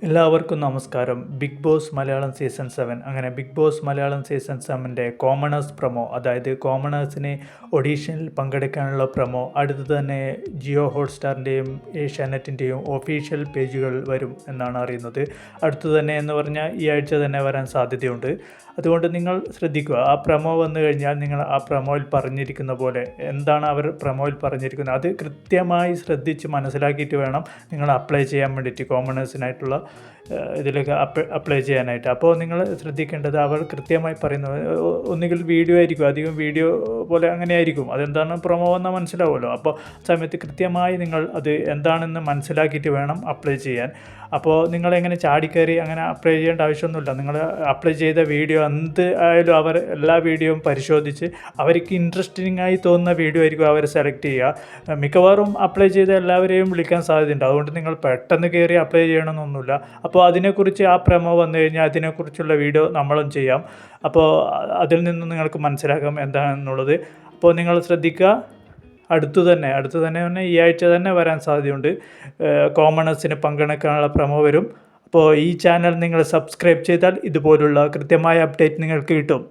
എല്ലാവർക്കും നമസ്കാരം. Big Boss Malayalam season 7 അങ്ങനെ ബിഗ് ബോസ് മലയാളം സീസൺ 7ൻ്റെ കോമണേഴ്സ് പ്രൊമോ, അതായത് കോമണേഴ്സിന് ഓഡീഷനിൽ പങ്കെടുക്കാനുള്ള പ്രൊമോ അടുത്ത് തന്നെ ജിയോ ഹോട്ട്സ്റ്റാറിൻ്റെയും ഏഷ്യാനെറ്റിൻ്റെയും ഒഫീഷ്യൽ പേജുകൾ വരും എന്നാണ് അറിയുന്നത്. അടുത്തു തന്നെ എന്ന് പറഞ്ഞാൽ ഈ ആഴ്ച തന്നെ വരാൻ സാധ്യതയുണ്ട്. അതുകൊണ്ട് നിങ്ങൾ ശ്രദ്ധിക്കുക. ആ പ്രൊമോ വന്നു കഴിഞ്ഞാൽ നിങ്ങൾ ആ പ്രൊമോയിൽ പറഞ്ഞിരിക്കുന്ന പോലെ എന്താണ് അവർ പ്രൊമോയിൽ പറഞ്ഞിരിക്കുന്നത് അത് കൃത്യമായി ശ്രദ്ധിച്ച് മനസ്സിലാക്കിയിട്ട് വേണം നിങ്ങൾ അപ്ലൈ ചെയ്യാൻ വേണ്ടിയിട്ട് കോമണേഴ്സിനായിട്ടുള്ള ഇതിലേക്ക് അപ്ലൈ ചെയ്യാനായിട്ട്. അപ്പോൾ നിങ്ങൾ ശ്രദ്ധിക്കേണ്ടത് അവർ കൃത്യമായി പറയുന്നത് ഒന്നുകിൽ വീഡിയോ ആയിരിക്കും, അധികം വീഡിയോ പോലെ അങ്ങനെ ആയിരിക്കും. അതെന്താണ് പ്രൊമോ വന്നാൽ മനസ്സിലാവുമല്ലോ. അപ്പോൾ സമയത്ത് കൃത്യമായി നിങ്ങൾ അത് എന്താണെന്ന് മനസ്സിലാക്കിയിട്ട് വേണം അപ്ലൈ ചെയ്യാൻ. അപ്പോൾ നിങ്ങളെങ്ങനെ ചാടിക്കയറി അങ്ങനെ അപ്ലൈ ചെയ്യേണ്ട ആവശ്യമൊന്നുമില്ല. നിങ്ങൾ അപ്ലൈ ചെയ്ത വീഡിയോ എന്ത് ആയാലും അവർ എല്ലാ വീഡിയോയും പരിശോധിച്ച് അവർക്ക് ഇൻട്രസ്റ്റിംഗ് ആയി തോന്നുന്ന വീഡിയോ ആയിരിക്കും അവർ സെലക്ട് ചെയ്യുക. മിക്കവാറും അപ്ലൈ ചെയ്ത എല്ലാവരെയും വിളിക്കാൻ സാധ്യതയുണ്ട്. അതുകൊണ്ട് നിങ്ങൾ പെട്ടെന്ന് കയറി അപ്ലൈ ചെയ്യണമെന്നൊന്നുമില്ല. അപ്പോൾ അതിനെക്കുറിച്ച് ആ പ്രൊമോ വന്നു കഴിഞ്ഞാൽ അതിനെക്കുറിച്ചുള്ള വീഡിയോ നമ്മളും ചെയ്യാം. അപ്പോൾ അതിൽ നിന്ന് നിങ്ങൾക്ക് മനസ്സിലാക്കാം എന്താണെന്നുള്ളത്. അപ്പോൾ നിങ്ങൾ ശ്രദ്ധിക്കുക. അടുത്തു തന്നെ ഈ ആഴ്ച തന്നെ വരാൻ സാധ്യതയുണ്ട്. കോമണേഴ്സിന് പങ്കെടുക്കാനുള്ള പ്രൊമോ വരും. അപ്പോൾ ഈ ചാനൽ നിങ്ങൾ സബ്സ്ക്രൈബ് ചെയ്താൽ ഇതുപോലുള്ള കൃത്യമായ അപ്ഡേറ്റ് നിങ്ങൾക്ക് കിട്ടും.